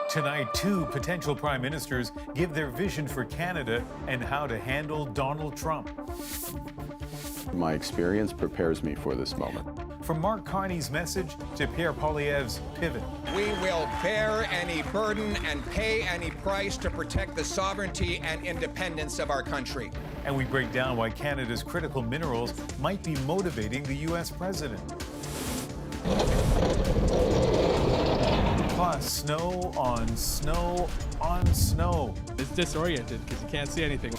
Tonight, two potential prime ministers give their vision for Canada and how to handle Donald Trump. My experience prepares me for this moment. From Mark Carney's message to Pierre Poilievre's pivot. We will bear any burden and pay any price to protect the sovereignty and independence of our country. And we break down why Canada's critical minerals might be motivating the U.S. president. Plus, snow on snow on snow. It's disoriented because you can't see anything.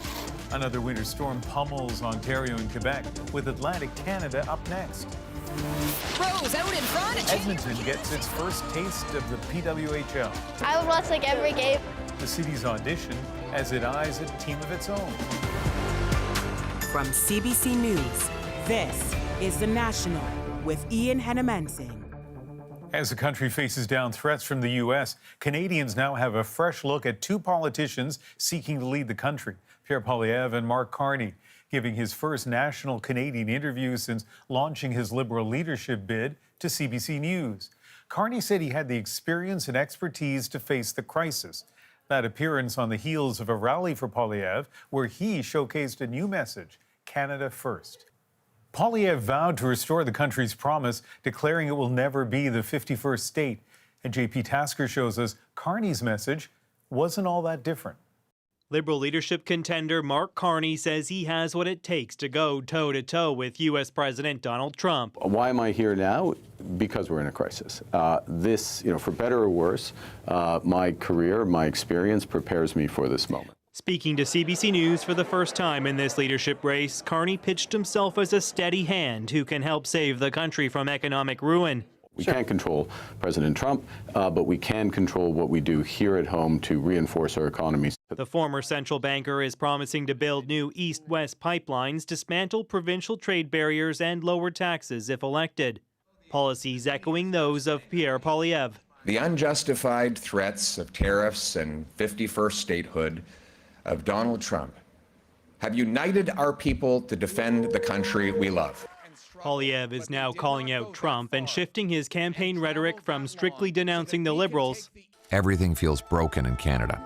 Another winter storm pummels Ontario and Quebec, with Atlantic Canada up next. Rose out in front. Edmonton gets its first taste of the PWHL. I would watch like every game. The city's audition as it eyes a team of its own. From CBC News, this is The National with Ian Hennemensing. As the country faces down threats from the U.S., Canadians now have a fresh look at two politicians seeking to lead the country, Pierre Poilievre and Mark Carney, giving his first national Canadian interview since launching his Liberal leadership bid to CBC News. Carney said he had the experience and expertise to face the crisis. That appearance on the heels of a rally for Poilievre, where he showcased a new message, Canada First. Poilievre vowed to restore the country's promise, declaring it will never be the 51st state. And JP Tasker shows us Carney's message wasn't all that different. Liberal leadership contender Mark Carney says he has what it takes to go toe-to-toe with U.S. President Donald Trump. Why am I here now? Because we're in a crisis. This, for better or worse, my career, my experience prepares me for this moment. Speaking to CBC News for the first time in this leadership race, Carney pitched himself as a steady hand who can help save the country from economic ruin. We can't control President Trump, but we can control what we do here at home to reinforce our economy. The former central banker is promising to build new east-west pipelines, dismantle provincial trade barriers, and lower taxes if elected. Policies echoing those of Pierre Poilievre. The unjustified threats of tariffs and 51st statehood of Donald Trump have united our people to defend the country we love. Poilievre is now calling out Trump and shifting his campaign rhetoric from strictly denouncing the Liberals. Everything feels broken in Canada.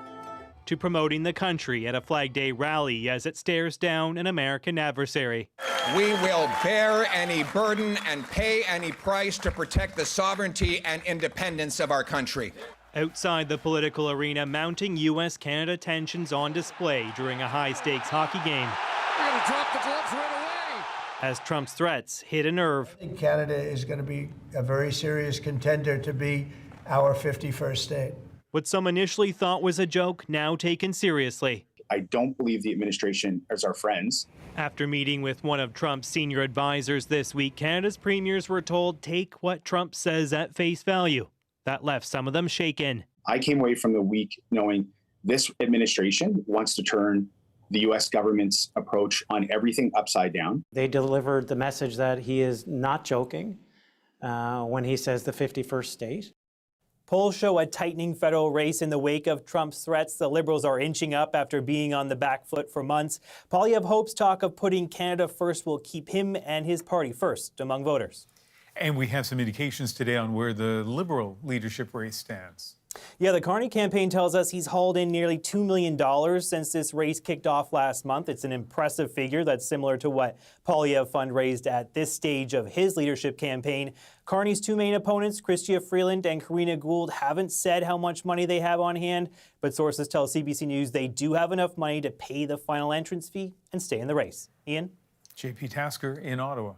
To promoting the country at a Flag Day rally as it stares down an American adversary. We will bear any burden and pay any price to protect the sovereignty and independence of our country. Outside the political arena, mounting U.S.-Canada tensions on display during a high-stakes hockey game. We're going to drop the gloves right away. As Trump's threats hit a nerve. I think Canada is going to be a very serious contender to be our 51st state. What some initially thought was a joke, now taken seriously. I don't believe the administration is our friends. After meeting with one of Trump's senior advisors this week, Canada's premiers were told, take what Trump says at face value. That left some of them shaken. I came away from the week knowing this administration wants to turn the U.S. government's approach on everything upside down. They delivered the message that he is not joking when he says the 51st state. Polls show a tightening federal race in the wake of Trump's threats. The Liberals are inching up after being on the back foot for months. Poilievre hopes talk of putting Canada first will keep him and his party first among voters. And we have some indications today on where the Liberal leadership race stands. Yeah, the Carney campaign tells us he's hauled in nearly $2 million since this race kicked off last month. It's an impressive figure that's similar to what Poilievre fundraised at this stage of his leadership campaign. Carney's two main opponents, Chrystia Freeland and Karina Gould, haven't said how much money they have on hand, but sources tell CBC News they do have enough money to pay the final entrance fee and stay in the race. Ian? JP Tasker in Ottawa.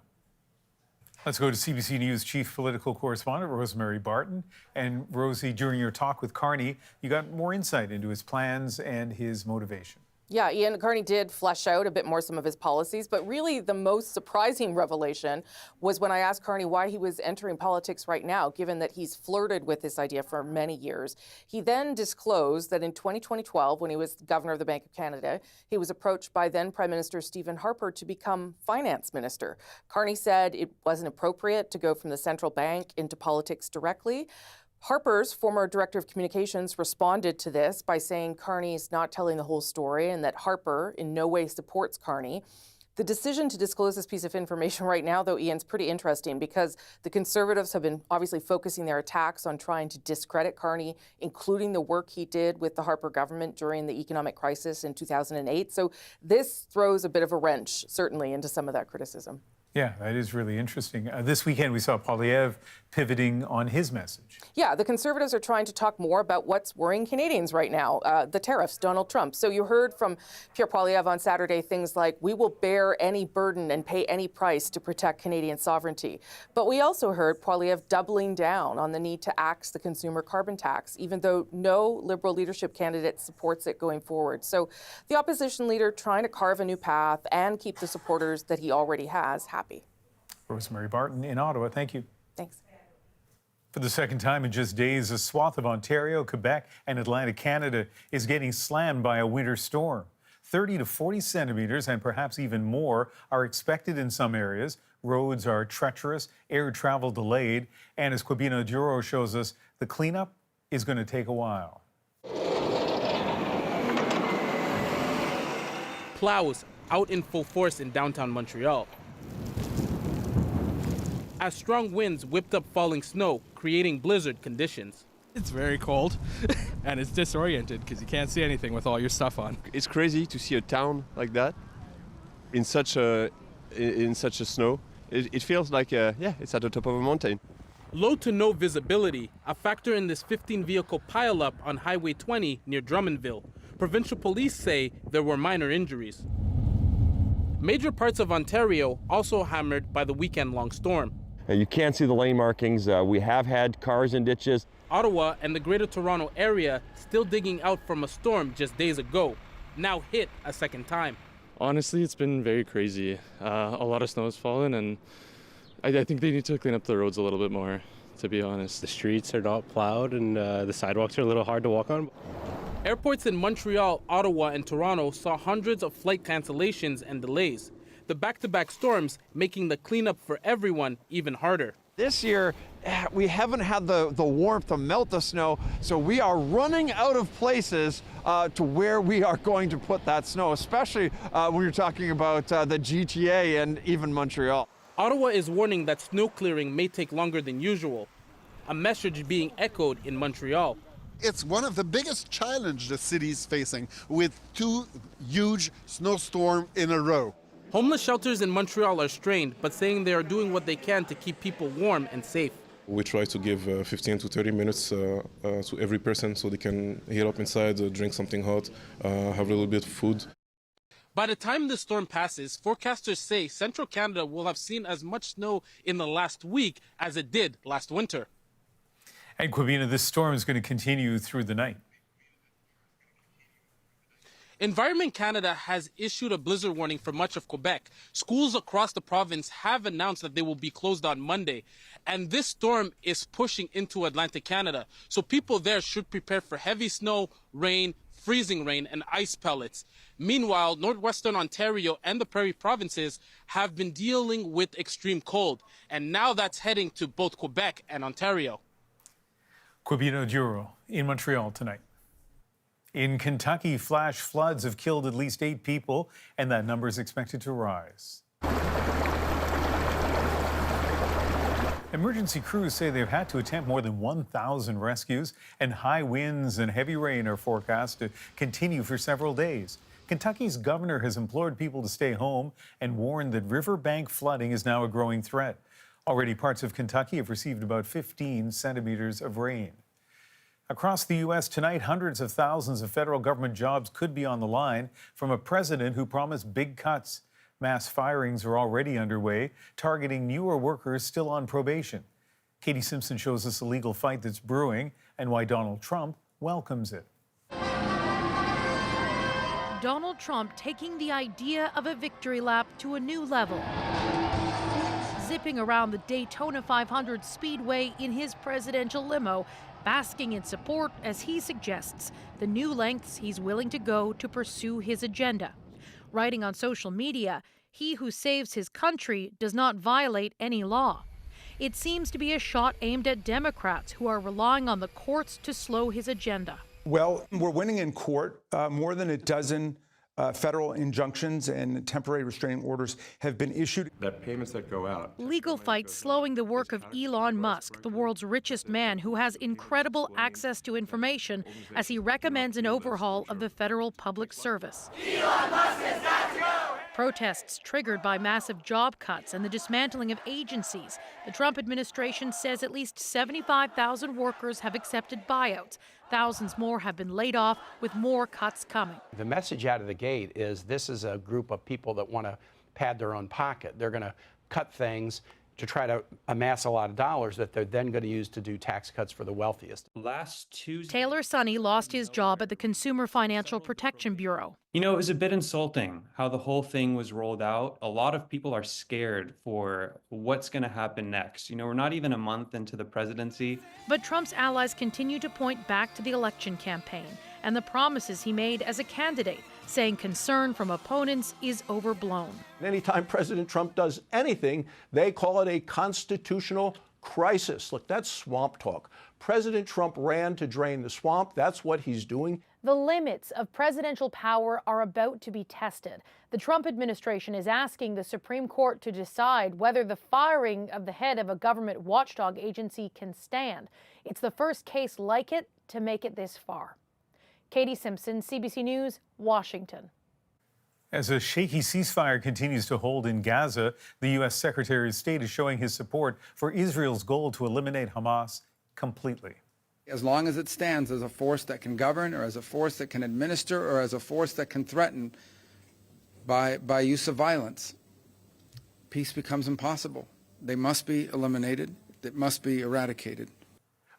Let's go to CBC News chief political correspondent Rosemary Barton. And Rosie, during your talk with Carney, you got more insight into his plans and his motivation. Yeah, Ian, Carney did flesh out a bit more some of his policies, but really the most surprising revelation was when I asked Carney why he was entering politics right now, given that he's flirted with this idea for many years. He then disclosed that in 2012, when he was governor of the Bank of Canada, he was approached by then Prime Minister Stephen Harper to become finance minister. Carney said it wasn't appropriate to go from the central bank into politics directly. Harper's former director of communications responded to this by saying Carney's not telling the whole story and that Harper in no way supports Carney. The decision to disclose this piece of information right now, though, Ian, is pretty interesting because the Conservatives have been obviously focusing their attacks on trying to discredit Carney, including the work he did with the Harper government during the economic crisis in 2008. So this throws a bit of a wrench, certainly, into some of that criticism. Yeah, that is really interesting. This weekend, we saw Poilievre pivoting on his message. Yeah, the Conservatives are trying to talk more about what's worrying Canadians right now, the tariffs, Donald Trump. So you heard from Pierre Poilievre on Saturday things like, we will bear any burden and pay any price to protect Canadian sovereignty. But we also heard Poilievre doubling down on the need to axe the consumer carbon tax, even though no Liberal leadership candidate supports it going forward. So the opposition leader trying to carve a new path and keep the supporters that he already has happy. Rosemary Barton in Ottawa, thank you. Thanks. For the second time in just days, a swath of Ontario, Quebec, and Atlantic Canada is getting slammed by a winter storm. 30 to 40 centimeters and perhaps even more are expected in some areas. Roads are treacherous, air travel delayed, and as Quibino Duro shows us, the cleanup is going to take a while. Plows out in full force in downtown Montreal, as strong winds whipped up falling snow, creating blizzard conditions. It's very cold and it's disoriented because you can't see anything with all your stuff on. It's crazy to see a town like that in such a snow. It feels like it's at the top of a mountain. Low to no visibility, a factor in this 15-vehicle pileup on Highway 20 near Drummondville. Provincial police say there were minor injuries. Major parts of Ontario also hammered by the weekend-long storm. You can't see the lane markings. We have had cars in ditches. Ottawa and the Greater Toronto Area still digging out from a storm just days ago, now hit a second time. Honestly, it's been very crazy. A lot of snow has fallen, and I think they need to clean up the roads a little bit more, to be honest. The streets are not plowed, and the sidewalks are a little hard to walk on. Airports in Montreal, Ottawa, and Toronto saw hundreds of flight cancellations and delays. The back-to-back storms making the cleanup for everyone even harder. This year, we haven't had the warmth to melt the snow, so we are running out of places to where we are going to put that snow, especially when you're talking about the GTA and even Montreal. Ottawa is warning that snow clearing may take longer than usual, a message being echoed in Montreal. It's one of the biggest challenges the city is facing, with 2 huge snowstorms in a row. Homeless shelters in Montreal are strained, but saying they are doing what they can to keep people warm and safe. We try to give 15 to 30 minutes to every person so they can heat up inside, drink something hot, have a little bit of food. By the time the storm passes, forecasters say central Canada will have seen as much snow in the last week as it did last winter. And Quibino, this storm is going to continue through the night. Environment Canada has issued a blizzard warning for much of Quebec. Schools across the province have announced that they will be closed on Monday. And this storm is pushing into Atlantic Canada. So people there should prepare for heavy snow, rain, freezing rain, and ice pellets. Meanwhile, northwestern Ontario and the Prairie provinces have been dealing with extreme cold. And now that's heading to both Quebec and Ontario. Quibino Duro in Montreal tonight. In Kentucky, flash floods have killed at least 8 people, and that number is expected to rise. Emergency crews say they've had to attempt more than 1,000 rescues, and high winds and heavy rain are forecast to continue for several days. Kentucky's governor has implored people to stay home and warned that riverbank flooding is now a growing threat. Already, parts of Kentucky have received about 15 centimeters of rain. Across the U.S. tonight, hundreds of thousands of federal government jobs could be on the line from a president who promised big cuts. Mass firings are already underway, targeting newer workers still on probation. Katie Simpson shows us a legal fight that's brewing and why Donald Trump welcomes it. Donald Trump taking the idea of a victory lap to a new level. Zipping around the Daytona 500 Speedway in his presidential limo, basking in support as he suggests the new lengths he's willing to go to pursue his agenda. Writing on social media, he who saves his country does not violate any law. It seems to be a shot aimed at Democrats who are relying on the courts to slow his agenda. Well, we're winning in court. More than a dozen Federal injunctions and temporary restraining orders have been issued. That payments that go out. Legal fights slowing the work of Elon Musk, the world's richest man who has incredible access to information, as he recommends an overhaul of the federal public service. Elon Musk is not true! Protests triggered by massive job cuts and the dismantling of agencies. The Trump administration says at least 75,000 workers have accepted buyouts. Thousands more have been laid off, with more cuts coming. The message out of the gate is this is a group of people that want to pad their own pocket. They're going to cut things to try to amass a lot of dollars that they're then going to use to do tax cuts for the wealthiest. Last Tuesday, Taylor Sonny lost his job at the Consumer Financial Protection Bureau. You know, it was a bit insulting how the whole thing was rolled out. A lot of people are scared for what's going to happen next. You know, we're not even a month into the presidency. But Trump's allies continue to point back to the election campaign and the promises he made as a candidate, saying concern from opponents is overblown. Anytime President Trump does anything, they call it a constitutional crisis. Look, that's swamp talk. President Trump ran to drain the swamp. That's what he's doing. The limits of presidential power are about to be tested. The Trump administration is asking the Supreme Court to decide whether the firing of the head of a government watchdog agency can stand. It's the first case like it to make it this far. Katie Simpson, CBC News, Washington. As a shaky ceasefire continues to hold in Gaza, the U.S. Secretary of State is showing his support for Israel's goal to eliminate Hamas completely. As long as it stands as a force that can govern, or as a force that can administer, or as a force that can threaten by use of violence, peace becomes impossible. They must be eliminated. It must be eradicated.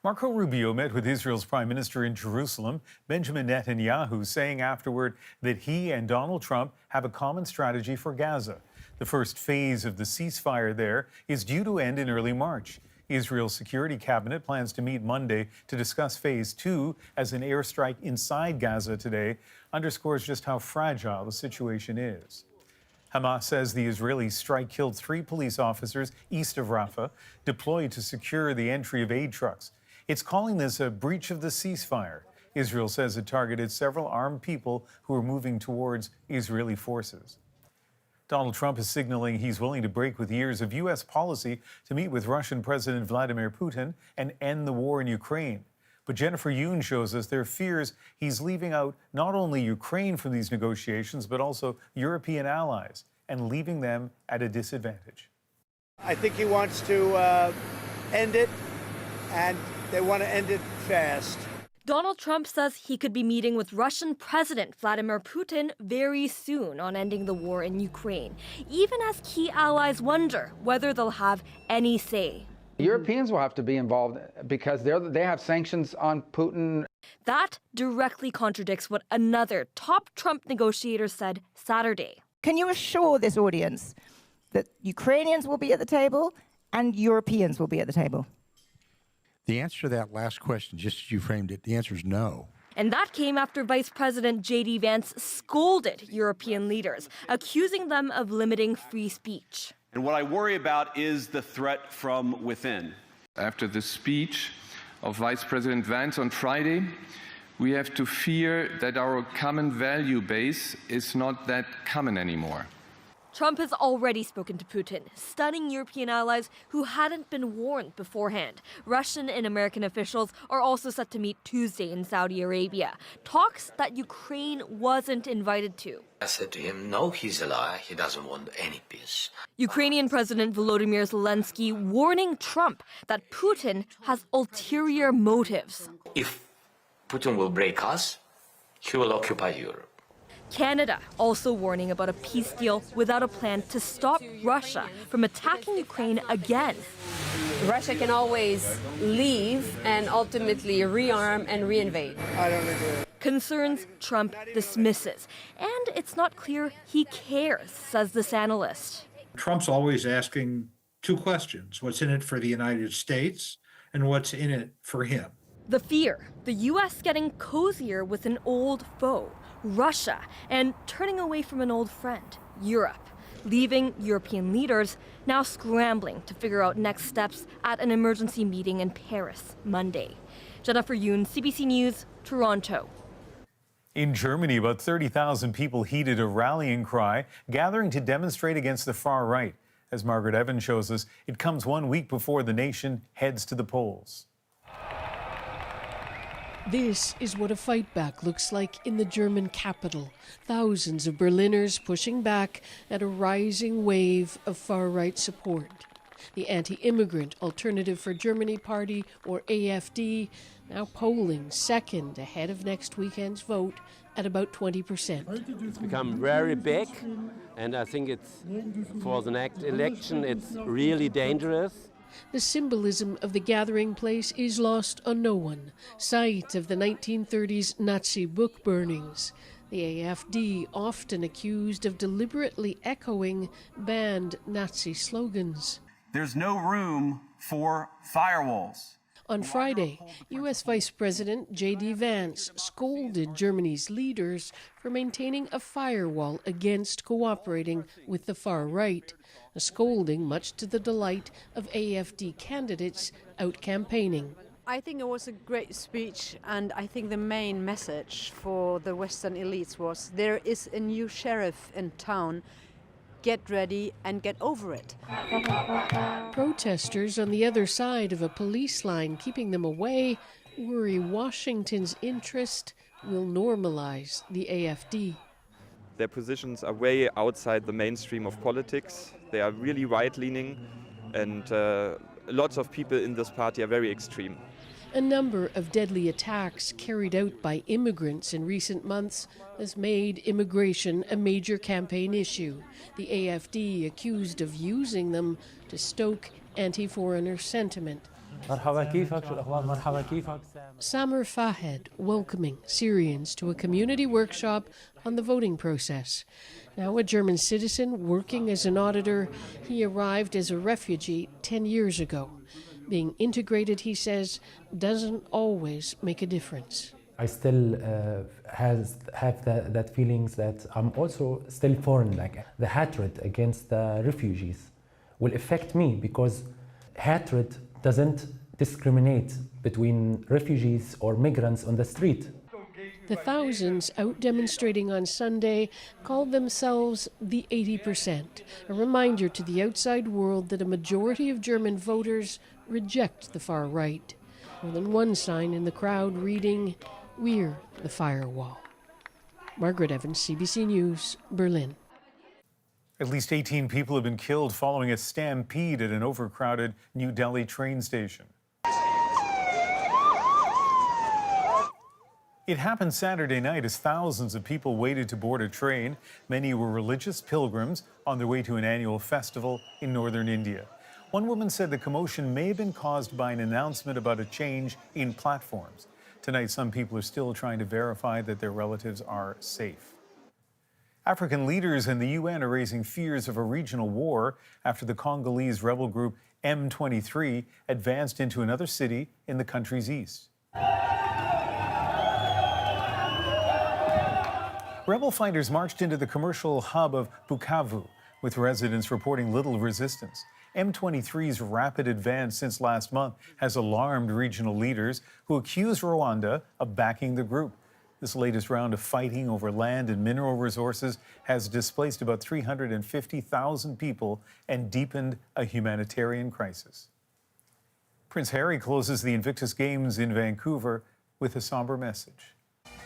Marco Rubio met with Israel's Prime Minister in Jerusalem, Benjamin Netanyahu, saying afterward that he and Donald Trump have a common strategy for Gaza. The first phase of the ceasefire there is due to end in early March. Israel's security cabinet plans to meet Monday to discuss phase 2, as an airstrike inside Gaza today underscores just how fragile the situation is. Hamas says the Israeli strike killed 3 police officers east of Rafah, deployed to secure the entry of aid trucks. It's calling this a breach of the ceasefire. Israel says it targeted several armed people who were moving towards Israeli forces. Donald Trump is signaling he's willing to break with years of U.S. policy to meet with Russian President Vladimir Putin and end the war in Ukraine. But Jennifer Yoon shows us there are fears he's leaving out not only Ukraine from these negotiations, but also European allies, and leaving them at a disadvantage. I think he wants to end it, and they want to end it fast. Donald Trump says he could be meeting with Russian President Vladimir Putin very soon on ending the war in Ukraine, even as key allies wonder whether they'll have any say. Europeans will have to be involved because they have sanctions on Putin. That directly contradicts what another top Trump negotiator said Saturday. Can you assure this audience that Ukrainians will be at the table and Europeans will be at the table? The answer to that last question, just as you framed it, the answer is no. And that came after Vice President J.D. Vance scolded European leaders, accusing them of limiting free speech. And what I worry about is the threat from within. After the speech of Vice President Vance on Friday, we have to fear that our common value base is not that common anymore. Trump has already spoken to Putin, stunning European allies who hadn't been warned beforehand. Russian and American officials are also set to meet Tuesday in Saudi Arabia, talks that Ukraine wasn't invited to. I said to him, no, he's a liar. He doesn't want any peace. Ukrainian President Volodymyr Zelensky warning Trump that Putin has ulterior motives. If Putin will break us, he will occupy Europe. Canada also warning about a peace deal without a plan to stop Russia from attacking Ukraine again. Russia can always leave and ultimately rearm and reinvade. I don't agree. Concerns Trump dismisses. And it's not clear he cares, says this analyst. Trump's always asking 2 questions: what's in it for the United States and what's in it for him? The fear, the U.S. getting cozier with an old foe, Russia, and turning away from an old friend, Europe, leaving European leaders now scrambling to figure out next steps at an emergency meeting in Paris Monday. Jennifer Yoon, CBC News, Toronto. In Germany, about 30,000 people heeded a rallying cry, gathering to demonstrate against the far right. As Margaret Evans shows us, it comes 1 week before the nation heads to the polls. This is what a fight back looks like in the German capital. Thousands of Berliners pushing back at a rising wave of far-right support. The anti-immigrant Alternative for Germany Party, or AfD, now polling second ahead of next weekend's vote at about 20%. It's become very big, and I think it's for the next election it's really dangerous. The symbolism of the gathering place is lost on no one. Site of the 1930s Nazi book burnings. The AfD, often accused of deliberately echoing banned Nazi slogans. There's no room for firewalls. On Friday, U.S. Vice President J.D. Vance scolded Germany's leaders for maintaining a firewall against cooperating with the far right, a scolding much to the delight of AfD candidates out campaigning. I think it was a great speech, and I think the main message for the Western elites was there is a new sheriff in town. Get ready and get over it. Protesters on the other side of a police line keeping them away worry Washington's interest will normalize the AfD. Their positions are way outside the mainstream of politics. They are really right-leaning, and lots of people in this party are very extreme. A number of deadly attacks carried out by immigrants in recent months has made immigration a major campaign issue. The AfD accused of using them to stoke anti-foreigner sentiment. Samer Fahed welcoming Syrians to a community workshop on the voting process. Now a German citizen working as an auditor, he arrived as a refugee 10 years ago. Being integrated, he says, doesn't always make a difference. I still have that feelings that I'm also still foreign. Like the hatred against the refugees will affect me because hatred doesn't discriminate between refugees or migrants on the street. The thousands out demonstrating on Sunday called themselves the 80%, a reminder to the outside world that a majority of German voters reject the far right. More than one sign in the crowd reading, "We're the firewall." Margaret Evans, CBC News, Berlin. At least 18 people have been killed following a stampede at an overcrowded New Delhi train station. It happened Saturday night as thousands of people waited to board a train. Many were religious pilgrims on their way to an annual festival in northern India. One woman said the commotion may have been caused by an announcement about a change in platforms. Tonight, some people are still trying to verify that their relatives are safe. African leaders in the UN are raising fears of a regional war after the Congolese rebel group M23 advanced into another city in the country's east. Rebel fighters marched into the commercial hub of Bukavu, with residents reporting little resistance. M23's rapid advance since last month has alarmed regional leaders who accuse Rwanda of backing the group. This latest round of fighting over land and mineral resources has displaced about 350,000 people and deepened a humanitarian crisis. Prince Harry closes the Invictus Games in Vancouver with a somber message.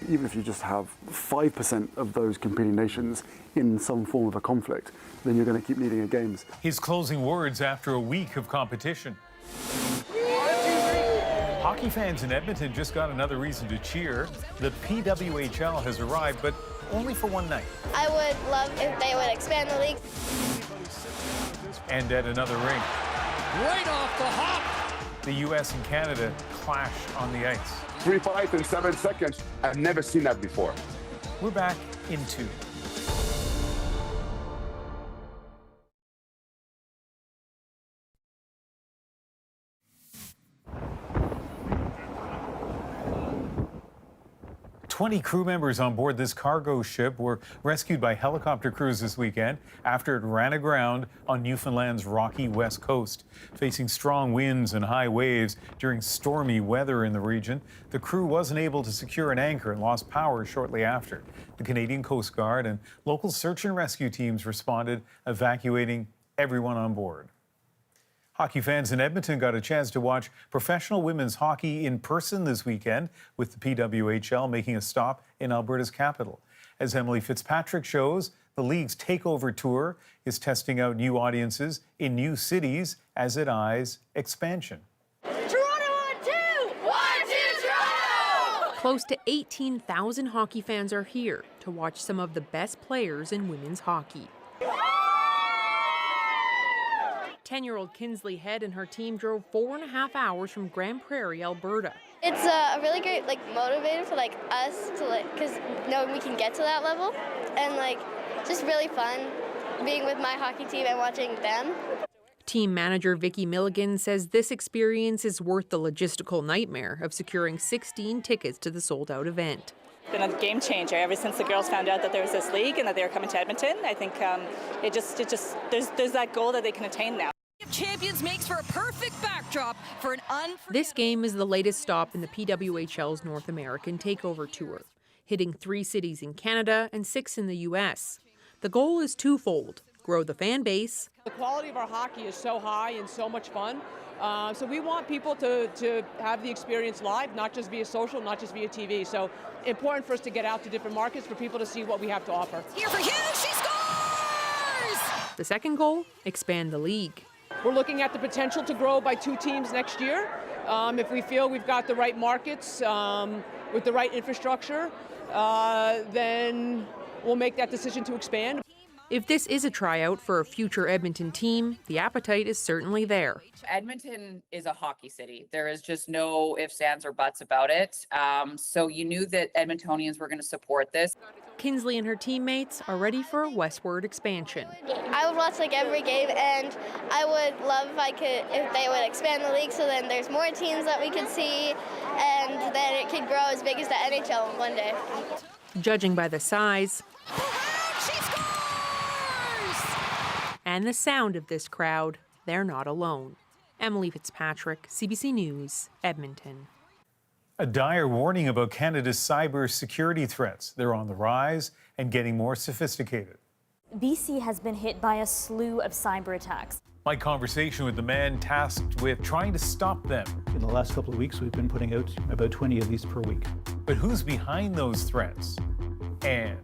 Even if you just have 5% of those competing nations in some form of a conflict, then you're going to keep needing a Games. His closing words after a week of competition. Hockey fans in Edmonton just got another reason to cheer. The PWHL has arrived, but only for one night. I would love if they would expand the league. And at another rink. Right off the hop. The U.S. and Canada clash on the ice. 3 fights in 7 seconds. I've never seen that before. We're back in 2. 20 crew members on board this cargo ship were rescued by helicopter crews this weekend after it ran aground on Newfoundland's rocky west coast. Facing strong winds and high waves during stormy weather in the region, the crew wasn't able to secure an anchor and lost power shortly after. The Canadian Coast Guard and local search and rescue teams responded, evacuating everyone on board. Hockey fans in Edmonton got a chance to watch professional women's hockey in person this weekend, with the PWHL making a stop in Alberta's capital. As Emily Fitzpatrick shows, the league's takeover tour is testing out new audiences in new cities as it eyes expansion. Close to 18,000 hockey fans are here to watch some of the best players in women's hockey. 10-year-old Kinsley Head and her team drove 4.5 hours from Grand Prairie, Alberta. It's a really great motivator for us to because knowing we can get to that level, and just really fun being with my hockey team and watching them. Team manager Vicky Milligan says this experience is worth the logistical nightmare of securing 16 tickets to the sold-out event. It's been a game changer ever since the girls found out that there was this league and that they were coming to Edmonton. I think there's that goal that they can attain now. Champions makes for a perfect backdrop for an This game is the latest stop in the PWHL's North American takeover tour, hitting 3 cities in Canada and 6 in the U.S. The goal is twofold: grow the fan base. The quality of our hockey is so high and so much fun. So we want people to have the experience live, not just via social, not just via TV. So important for us to get out to different markets for people to see what we have to offer. Here for Hughes, she scores! The second goal, expand the league. We're looking at the potential to grow by 2 teams next year. If we feel we've got the right markets with the right infrastructure, then we'll make that decision to expand. If this is a tryout for a future Edmonton team, the appetite is certainly there. Edmonton is a hockey city. There is just no ifs, ands, or buts about it. So you knew that Edmontonians were going to support this. Kinsley and her teammates are ready for a westward expansion. I would watch every game, and I would love if they would expand the league so then there's more teams that we could see, and then it could grow as big as the NHL one day. Judging by the size and the sound of this crowd, they're not alone. Emily Fitzpatrick, CBC News, Edmonton. A dire warning about Canada's cybersecurity threats. They're on the rise and getting more sophisticated. BC has been hit by a slew of cyber attacks. My conversation with the man tasked with trying to stop them. In the last couple of weeks, we've been putting out about 20 of these per week. But who's behind those threats? And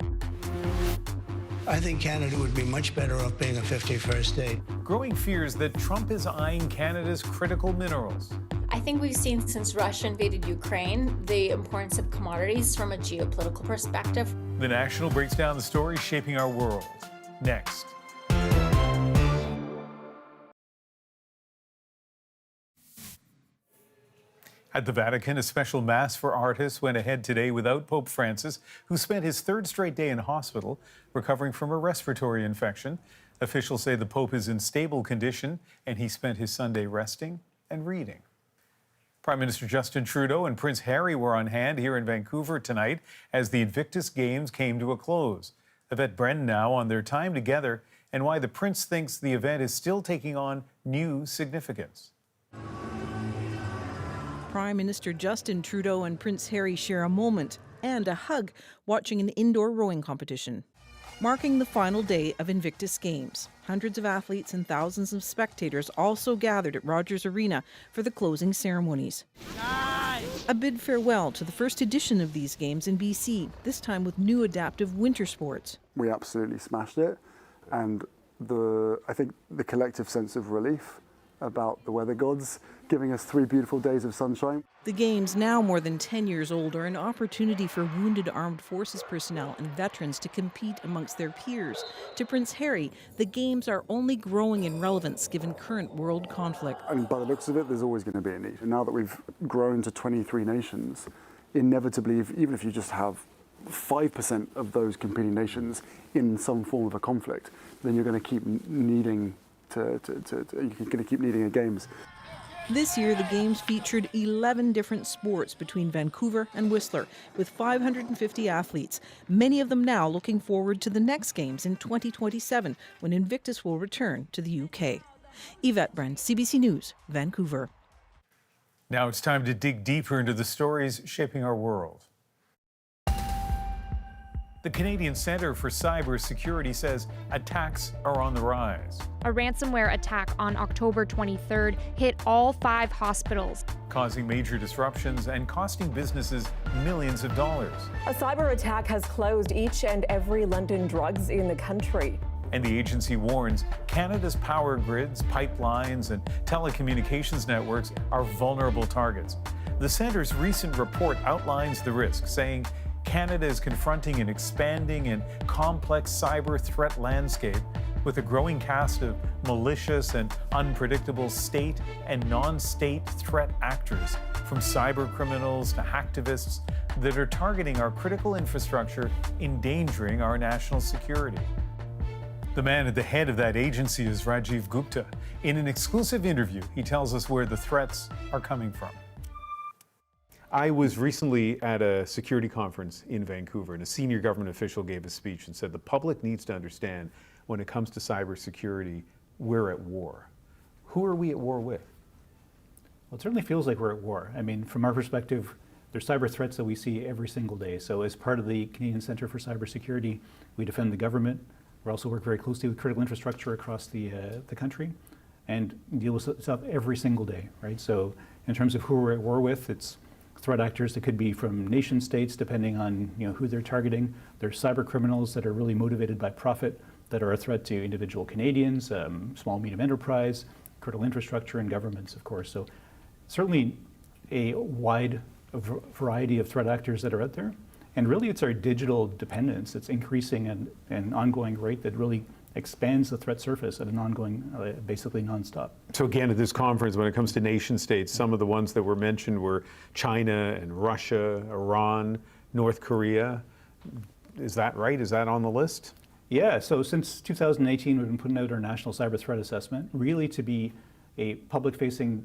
I think Canada would be much better off being a 51st state. Growing fears that Trump is eyeing Canada's critical minerals. I think we've seen since Russia invaded Ukraine the importance of commodities from a geopolitical perspective. The National breaks down the stories shaping our world. Next. At the Vatican, a special mass for artists went ahead today without Pope Francis, who spent his 3rd straight day in hospital recovering from a respiratory infection. Officials say the Pope is in stable condition and he spent his Sunday resting and reading. Prime Minister Justin Trudeau and Prince Harry were on hand here in Vancouver tonight as the Invictus Games came to a close. Yvette Brennan now on their time together and why the Prince thinks the event is still taking on new significance. Prime Minister Justin Trudeau and Prince Harry share a moment and a hug watching an indoor rowing competition. Marking the final day of Invictus Games, hundreds of athletes and thousands of spectators also gathered at Rogers Arena for the closing ceremonies. Nice. A bid farewell to the first edition of these games in BC, this time with new adaptive winter sports. We absolutely smashed it, and I think the collective sense of relief about the weather gods giving us 3 beautiful days of sunshine. The Games, now more than 10 years old, are an opportunity for wounded armed forces personnel and veterans to compete amongst their peers. To Prince Harry, the Games are only growing in relevance given current world conflict. I mean, by the looks of it, there's always going to be a need. And now that we've grown to 23 nations, inevitably, even if you just have 5% of those competing nations in some form of a conflict, then you're going to keep needing you're going to keep needing a Games. This year, the Games featured 11 different sports between Vancouver and Whistler, with 550 athletes, many of them now looking forward to the next Games in 2027, when Invictus will return to the UK. Yvette Brand, CBC News, Vancouver. Now it's time to dig deeper into the stories shaping our world. The Canadian Centre for Cybersecurity says attacks are on the rise. A ransomware attack on October 23rd hit all 5 hospitals, causing major disruptions and costing businesses millions of dollars. A cyber attack has closed each and every London Drugs in the country. And the agency warns Canada's power grids, pipelines, and telecommunications networks are vulnerable targets. The Centre's recent report outlines the risk, saying Canada is confronting an expanding and complex cyber threat landscape with a growing cast of malicious and unpredictable state and non-state threat actors, from cyber criminals to hacktivists that are targeting our critical infrastructure, endangering our national security. The man at the head of that agency is Rajiv Gupta. In an exclusive interview, he tells us where the threats are coming from. I was recently at a security conference in Vancouver, and a senior government official gave a speech and said the public needs to understand when it comes to cybersecurity, we're at war. Who are we at war with? Well, it certainly feels like we're at war. I mean, from our perspective, there's cyber threats that we see every single day. So as part of the Canadian Centre for Cybersecurity, we defend the government. We also work very closely with critical infrastructure across the country and deal with stuff every single day, right? So in terms of who we're at war with, it's threat actors that could be from nation states, depending on who they're targeting. There's cyber criminals that are really motivated by profit, that are a threat to individual Canadians, small, medium enterprise, critical infrastructure, and governments, of course. So certainly a wide variety of threat actors that are out there. And really it's our digital dependence that's increasing at an ongoing rate that really expands the threat surface at an ongoing, basically nonstop. So again, at this conference, when it comes to nation states, some of the ones that were mentioned were China and Russia, Iran, North Korea. Is that right? Is that on the list? Yeah, so since 2018, we've been putting out our National Cyber Threat Assessment, really to be a public-facing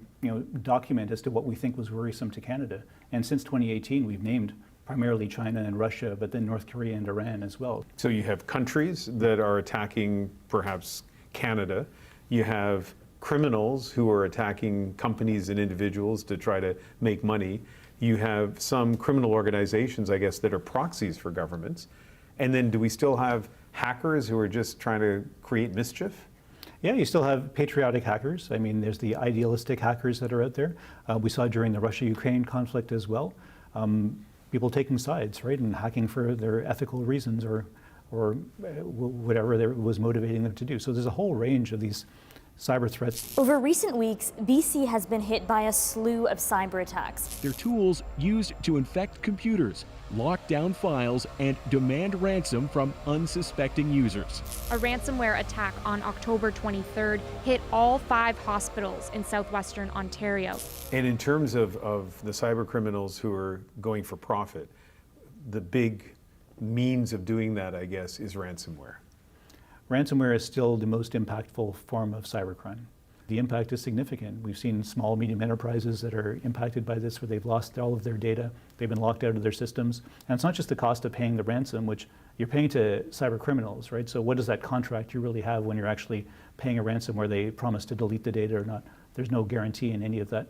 document as to what we think was worrisome to Canada. And since 2018, we've named primarily China and Russia, but then North Korea and Iran as well. So you have countries that are attacking perhaps Canada. You have criminals who are attacking companies and individuals to try to make money. You have some criminal organizations, I guess, that are proxies for governments. And then do we still have hackers who are just trying to create mischief? Yeah, you still have patriotic hackers. I mean, there's the idealistic hackers that are out there. We saw during the Russia-Ukraine conflict as well. People taking sides, right, and hacking for their ethical reasons or whatever was motivating them to do. So there's a whole range of these cyber threats. Over recent weeks, BC has been hit by a slew of cyber attacks. They're tools used to infect computers, lock down files, and demand ransom from unsuspecting users. A ransomware attack on October 23rd hit all 5 hospitals in southwestern Ontario. And in terms of the cyber criminals who are going for profit, the big means of doing that, I guess, is ransomware. Ransomware is still the most impactful form of cybercrime. The impact is significant. We've seen small, medium enterprises that are impacted by this, where they've lost all of their data, they've been locked out of their systems. And it's not just the cost of paying the ransom, which you're paying to cyber criminals, right? So what does that contract you really have when you're actually paying a ransom where they promise to delete the data or not? There's no guarantee in any of that.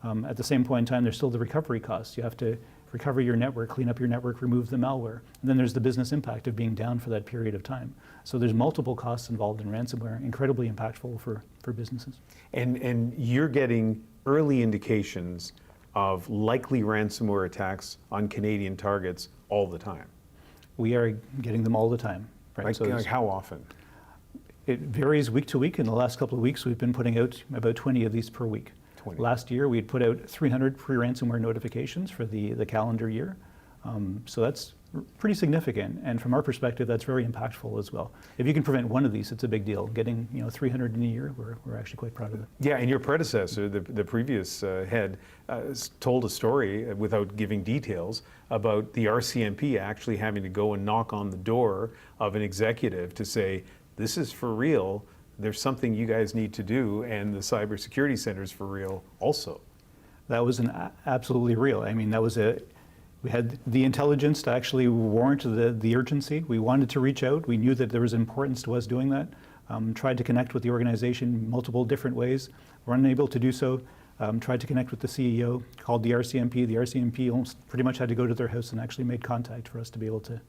At the same point in time, there's still the recovery costs. You have to recover your network, clean up your network, remove the malware. And then there's the business impact of being down for that period of time. So there's multiple costs involved in ransomware, incredibly impactful for businesses. And you're getting early indications of likely ransomware attacks on Canadian targets all the time. We are getting them all the time. Right? Like how often? It varies week to week. In the last couple of weeks, we've been putting out about 20 of these per week. 20. Last year, we had put out 300 pre-ransomware notifications for the calendar year. So that's pretty significant. And from our perspective, that's very impactful as well. If you can prevent one of these, it's a big deal. Getting 300 in a year, we're actually quite proud of it. Yeah, and your predecessor, the previous head, told a story, without giving details, about the RCMP actually having to go and knock on the door of an executive to say, this is for real, there's something you guys need to do, and the cybersecurity center's for real also. That was absolutely real. I mean, we had the intelligence to actually warrant the urgency. We wanted to reach out. We knew that there was importance to us doing that. Tried to connect with the organization multiple different ways. Were unable to do so. Tried to connect with the CEO, called the RCMP. The RCMP almost pretty much had to go to their house and actually made contact for us to be able to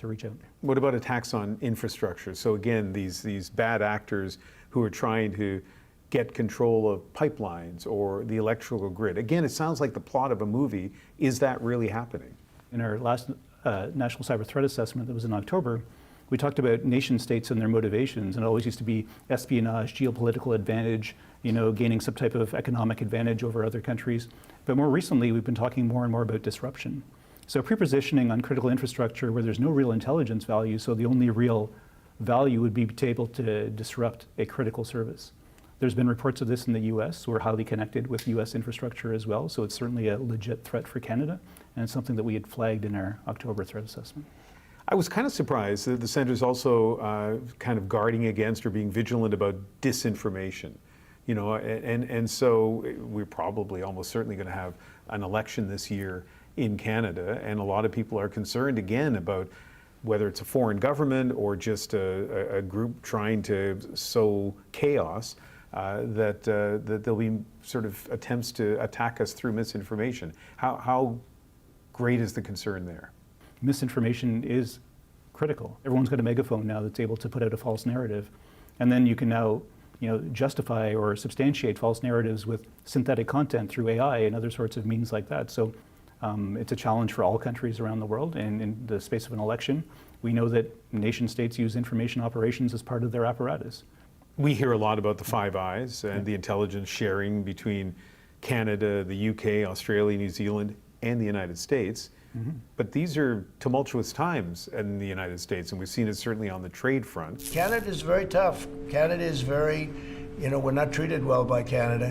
reach out. What about attacks on infrastructure? So again, these bad actors who are trying to get control of pipelines or the electrical grid. Again, it sounds like the plot of a movie. Is that really happening? In our last National Cyber Threat Assessment that was in October, we talked about nation states and their motivations, and it always used to be espionage, geopolitical advantage, gaining some type of economic advantage over other countries. But more recently, we've been talking more and more about disruption. So pre-positioning on critical infrastructure where there's no real intelligence value, so the only real value would be to be able to disrupt a critical service. There's been reports of this in the US. We're highly connected with US infrastructure as well, so it's certainly a legit threat for Canada, and it's something that we had flagged in our October threat assessment. I was kind of surprised that the center's also kind of guarding against or being vigilant about disinformation. And so we're probably almost certainly going to have an election this year in Canada, and a lot of people are concerned again about whether it's a foreign government or just a group trying to sow chaos, that there'll be sort of attempts to attack us through misinformation. How great is the concern there? Misinformation is critical. Everyone's got a megaphone now that's able to put out a false narrative, and then you can now justify or substantiate false narratives with synthetic content through AI and other sorts of means like that. So it's a challenge for all countries around the world, and in the space of an election, we know that nation states use information operations as part of their apparatus. We hear a lot about the Five Eyes and the intelligence sharing between Canada, the UK, Australia, New Zealand, and the United States. But these are tumultuous times in the United States, and we've seen it certainly on the trade front. Canada is very tough. Canada is very, we're not treated well by Canada,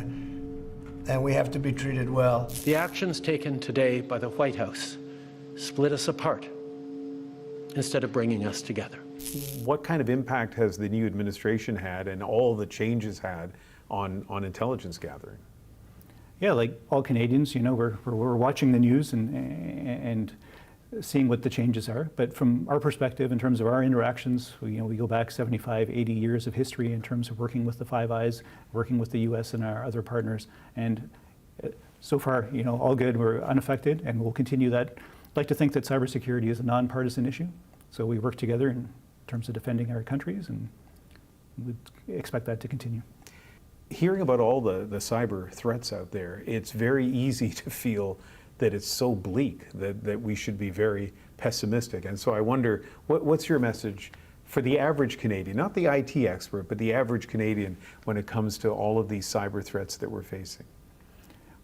and we have to be treated well. The actions taken today by the White House split us apart instead of bringing us together. What kind of impact has the new administration had and all the changes had on intelligence gathering? Yeah, like all Canadians, we're watching the news and seeing what the changes are. But from our perspective, in terms of our interactions, we go back 75, 80 years of history in terms of working with the Five Eyes, working with the U.S. and our other partners. And so far, all good. We're unaffected, and we'll continue that. I'd like to think that cybersecurity is a nonpartisan issue. So we work together in terms of defending our countries, and we expect that to continue. Hearing about all the cyber threats out there, it's very easy to feel that it's so bleak that we should be very pessimistic. And so I wonder, what's your message for the average Canadian, not the IT expert, but the average Canadian when it comes to all of these cyber threats that we're facing?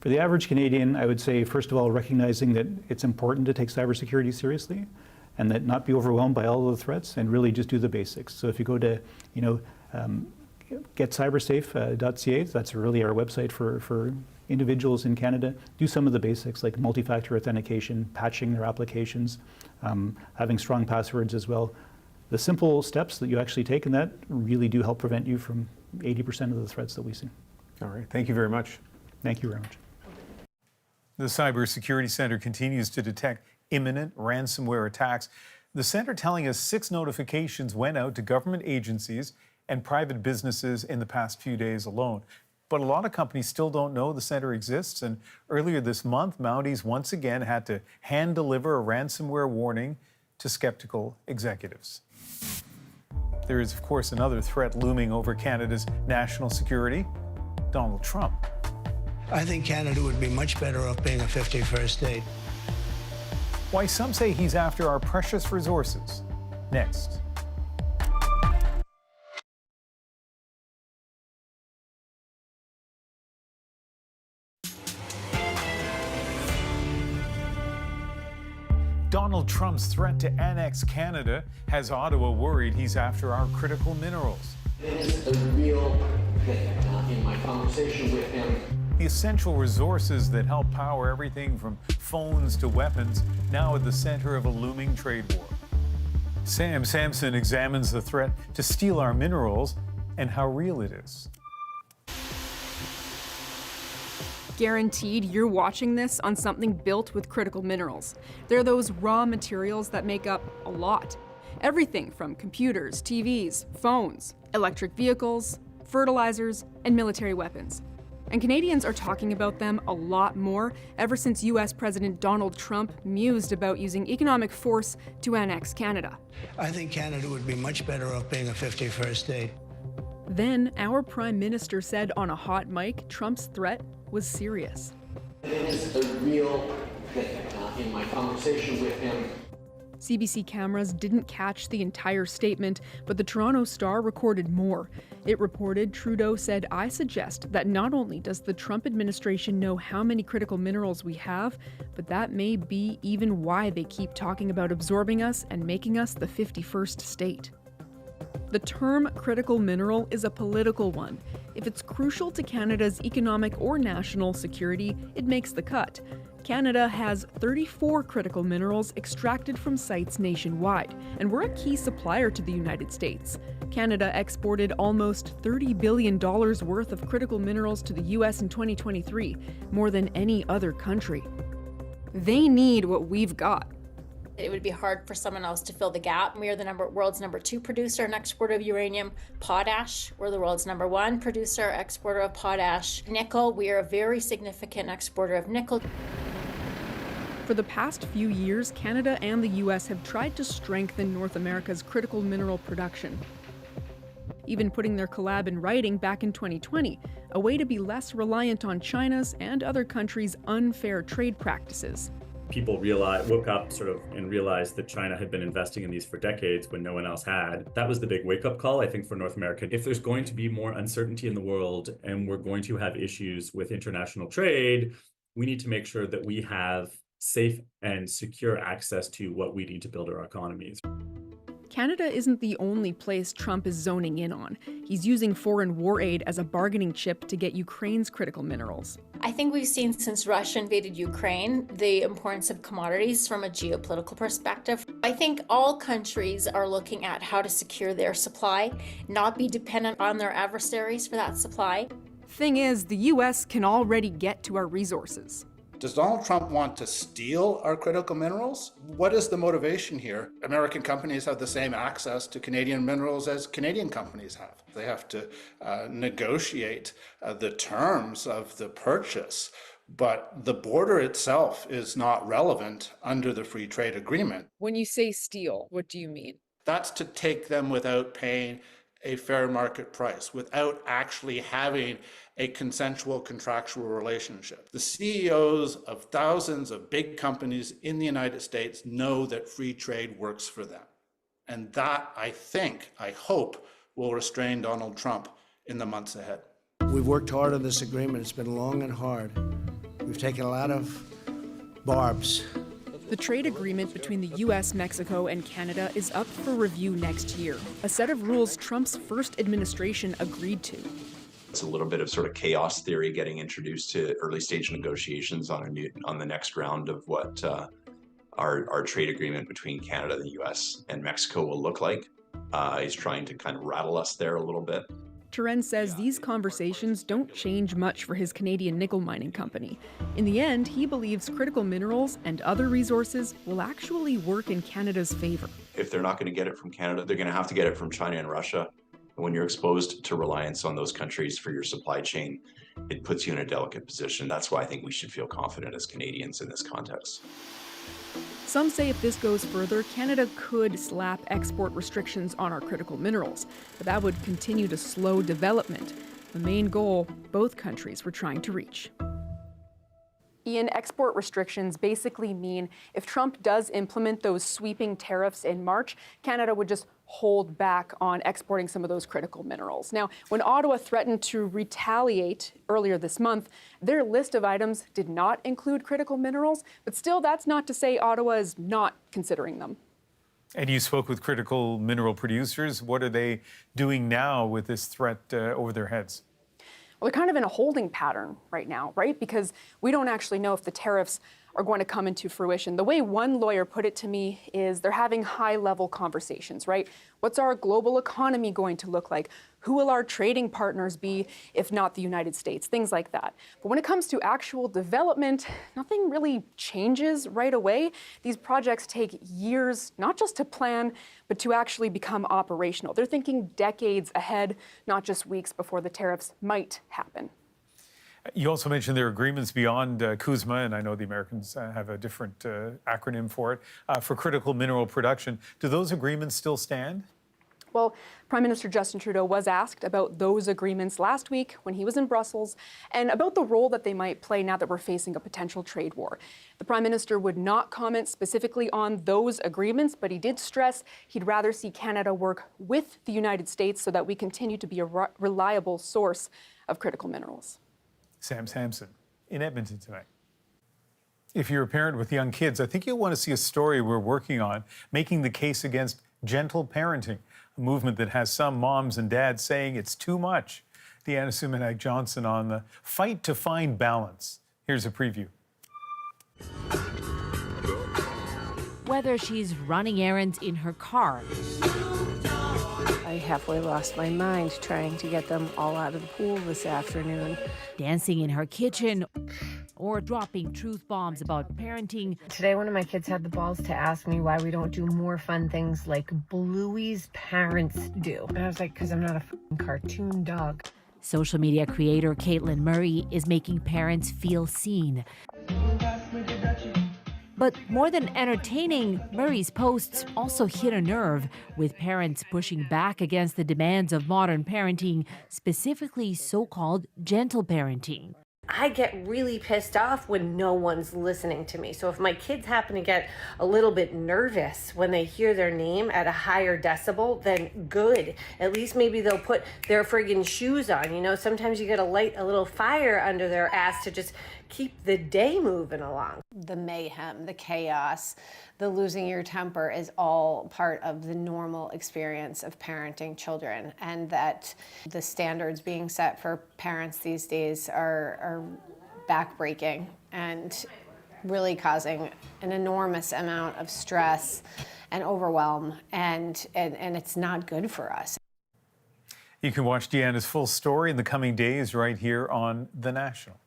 For the average Canadian, I would say, first of all, recognizing that it's important to take cybersecurity seriously and that not be overwhelmed by all of the threats and really just do the basics. So if you go to, getcybersafe.ca, that's really our website for individuals in Canada. Do some of the basics like multi-factor authentication, patching their applications, having strong passwords as well. The simple steps that you actually take in that really do help prevent you from 80% of the threats that we see. All right, thank you very much. Thank you very much. The Cybersecurity Center continues to detect imminent ransomware attacks. The center telling us 6 notifications went out to government agencies and private businesses in the past few days alone. But a lot of companies still don't know the center exists, and earlier this month, Mounties once again had to hand-deliver a ransomware warning to skeptical executives. There is, of course, another threat looming over Canada's national security: Donald Trump. I think Canada would be much better off being a 51st state. Why some say he's after our precious resources. Next. Donald Trump's threat to annex Canada has Ottawa worried he's after our critical minerals. It is a real thing. In my conversation with him, the essential resources that help power everything from phones to weapons, now at the center of a looming trade war. Sam Sampson examines the threat to steal our minerals and how real it is. Guaranteed you're watching this on something built with critical minerals. They're those raw materials that make up a lot. Everything from computers, TVs, phones, electric vehicles, fertilizers, and military weapons. And Canadians are talking about them a lot more ever since US President Donald Trump mused about using economic force to annex Canada. I think Canada would be much better off being a 51st state. Then our Prime Minister said on a hot mic Trump's threat was serious. It is a real thing. In my conversation with him, CBC cameras didn't catch the entire statement, but the Toronto Star recorded more. It reported Trudeau said, "I suggest that not only does the Trump administration know how many critical minerals we have, but that may be even why they keep talking about absorbing us and making us the 51st state." The term critical mineral is a political one. If it's crucial to Canada's economic or national security, it makes the cut. Canada has 34 critical minerals extracted from sites nationwide, and we're a key supplier to the United States. Canada exported almost $30 billion worth of critical minerals to the US in 2023, more than any other country. They need what we've got. It would be hard for someone else to fill the gap. We are the world's number 2 producer and exporter of uranium. Potash, we're the world's number 1 producer, exporter of potash. Nickel, we are a very significant exporter of nickel. For the past few years, Canada and the US have tried to strengthen North America's critical mineral production, even putting their collab in writing back in 2020, a way to be less reliant on China's and other countries' unfair trade practices. People woke up and realized that China had been investing in these for decades when no one else had. That was the big wake-up call, I think, for North America. If there's going to be more uncertainty in the world and we're going to have issues with international trade, we need to make sure that we have safe and secure access to what we need to build our economies. Canada isn't the only place Trump is zoning in on. He's using foreign war aid as a bargaining chip to get Ukraine's critical minerals. I think we've seen since Russia invaded Ukraine the importance of commodities from a geopolitical perspective. I think all countries are looking at how to secure their supply, not be dependent on their adversaries for that supply. Thing is, the US can already get to our resources. Does Donald Trump want to steal our critical minerals? What is the motivation here? American companies have the same access to Canadian minerals as Canadian companies have. They have to negotiate the terms of the purchase, but the border itself is not relevant under the free trade agreement. When you say steal, what do you mean? That's to take them without paying a fair market price, without actually having a consensual contractual relationship. The CEOs of thousands of big companies in the United States know that free trade works for them. And that, I hope, will restrain Donald Trump in the months ahead. We've worked hard on this agreement. It's been long and hard. We've taken a lot of barbs. The trade agreement between the US, Mexico, and Canada is up for review next year, a set of rules Trump's first administration agreed to. It's a little bit of sort of chaos theory getting introduced to early stage negotiations on the next round of what our trade agreement between Canada, the US, and Mexico will look like. He's trying to kind of rattle us there a little bit. Turen says these conversations don't change much for his Canadian nickel mining company. In the end, he believes critical minerals and other resources will actually work in Canada's favor. If they're not going to get it from Canada, they're going to have to get it from China and Russia. When you're exposed to reliance on those countries for your supply chain, it puts you in a delicate position. That's why I think we should feel confident as Canadians in this context. Some say if this goes further, Canada could slap export restrictions on our critical minerals, but that would continue to slow development, the main goal both countries were trying to reach. Ian, export restrictions basically mean if Trump does implement those sweeping tariffs in March, Canada would just hold back on exporting some of those critical minerals. Now, when Ottawa threatened to retaliate earlier this month, their list of items did not include critical minerals, but still that's not to say Ottawa is not considering them. And you spoke with critical mineral producers. What are they doing now with this threat over their heads? Well, they're kind of in a holding pattern right now, right? Because we don't actually know if the tariffs are going to come into fruition. The way one lawyer put it to me is they're having high-level conversations, right? What's our global economy going to look like? Who will our trading partners be, if not the United States? Things like that. But when it comes to actual development, nothing really changes right away. These projects take years, not just to plan, but to actually become operational. They're thinking decades ahead, not just weeks before the tariffs might happen. You also mentioned there are agreements beyond CUSMA, and I know the Americans have a different acronym for it, for critical mineral production. Do those agreements still stand? Well, Prime Minister Justin Trudeau was asked about those agreements last week when he was in Brussels and about the role that they might play now that we're facing a potential trade war. The Prime Minister would not comment specifically on those agreements, but he did stress he'd rather see Canada work with the United States so that we continue to be a reliable source of critical minerals. Sam Sampson in Edmonton tonight. If you're a parent with young kids, I think you'll want to see a story we're working on, making the case against gentle parenting, a movement that has some moms and dads saying it's too much. Deanna Sumanak-Johnson on the fight to find balance. Here's a preview. Whether she's running errands in her car, I halfway lost my mind trying to get them all out of the pool this afternoon. dancing in her kitchen, or dropping truth bombs about parenting. Today, one of my kids had the balls to ask me why we don't do more fun things like Bluey's parents do. And I was like, because I'm not a f***ing cartoon dog. Social media creator Caitlin Murray is making parents feel seen. But more than entertaining, Murray's posts also hit a nerve, with parents pushing back against the demands of modern parenting, specifically so-called gentle parenting. I get really pissed off when no one's listening to me. So if my kids happen to get a little bit nervous when they hear their name at a higher decibel, then good. At least maybe they'll put their friggin' shoes on. You know, sometimes you gotta light a little fire under their ass to just keep the day moving along. The mayhem, the chaos, the losing your temper is all part of the normal experience of parenting children, and that the standards being set for parents these days are backbreaking and really causing an enormous amount of stress and overwhelm, and it's not good for us. You can watch Deanna's full story in the coming days right here on The National.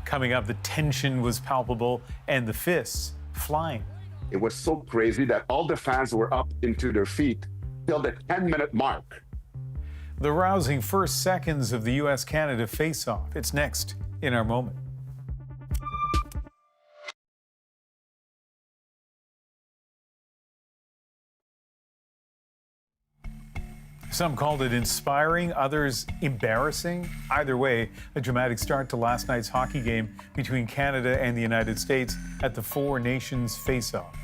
Coming up, the tension was palpable and the fists flying. It was so crazy that all the fans were up into their feet till the 10-minute mark. The rousing first seconds of the U.S.-Canada face-off. It's next in our moment. Some called it inspiring, others embarrassing. Either way, a dramatic start to last night's hockey game between Canada and the United States at the Four Nations face-off.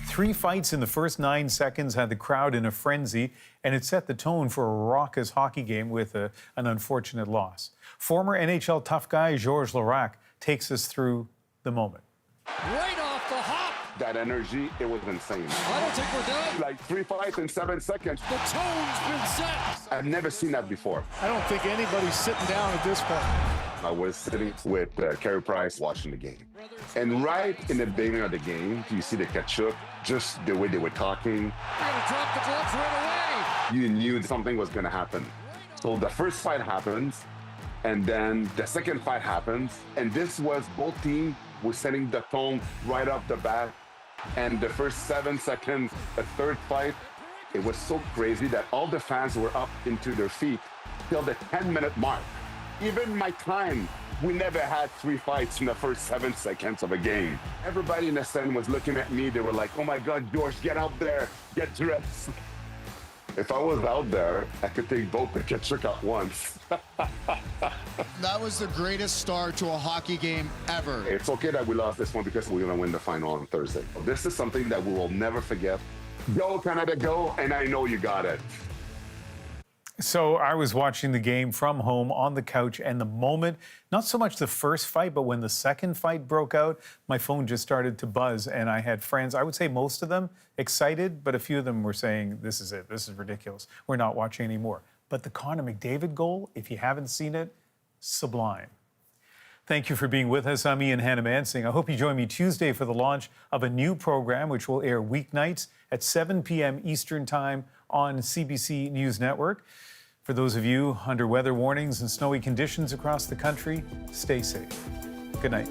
3 fights in the first 9 seconds had the crowd in a frenzy, and it set the tone for a raucous hockey game with an unfortunate loss. Former NHL tough guy Georges Larac takes us through the moment. Right off the hop! That energy, it was insane. I don't think we're done. Like 3 fights in 7 seconds. The tone's been set. I've never seen that before. I don't think anybody's sitting down at this point. I was sitting with Carey Price watching the game. And right in the beginning of the game, you see the Kachuk, just the way they were talking. We're gonna drop the gloves right away. You knew something was gonna happen. So the first fight happens, and then the second fight happens, and this was both teams were setting the tone right off the bat. And the first 7 seconds, the third fight, it was so crazy that all the fans were up into their feet till the 10-minute mark. Even my time, we never had 3 fights in the first 7 seconds of a game. Everybody in the stand was looking at me. They were like, oh my God, George, get out there, get dressed. If I was out there, I could take both the Kachuk at once. That was the greatest start to a hockey game ever. It's okay that we lost this one because we're going to win the final on Thursday. This is something that we will never forget. Go, Canada, go, and I know you got it. So I was watching the game from home on the couch, and the moment, not so much the first fight, but when the second fight broke out, my phone just started to buzz, and I had friends, I would say most of them, excited, but a few of them were saying, this is it, this is ridiculous, we're not watching anymore. But the Connor McDavid goal, if you haven't seen it, sublime. Thank you for being with us. I'm Ian Hannah-Mansing. I hope you join me Tuesday for the launch of a new program which will air weeknights at 7 p.m. Eastern Time on CBC News Network. For those of you under weather warnings and snowy conditions across the country, stay safe. Good night.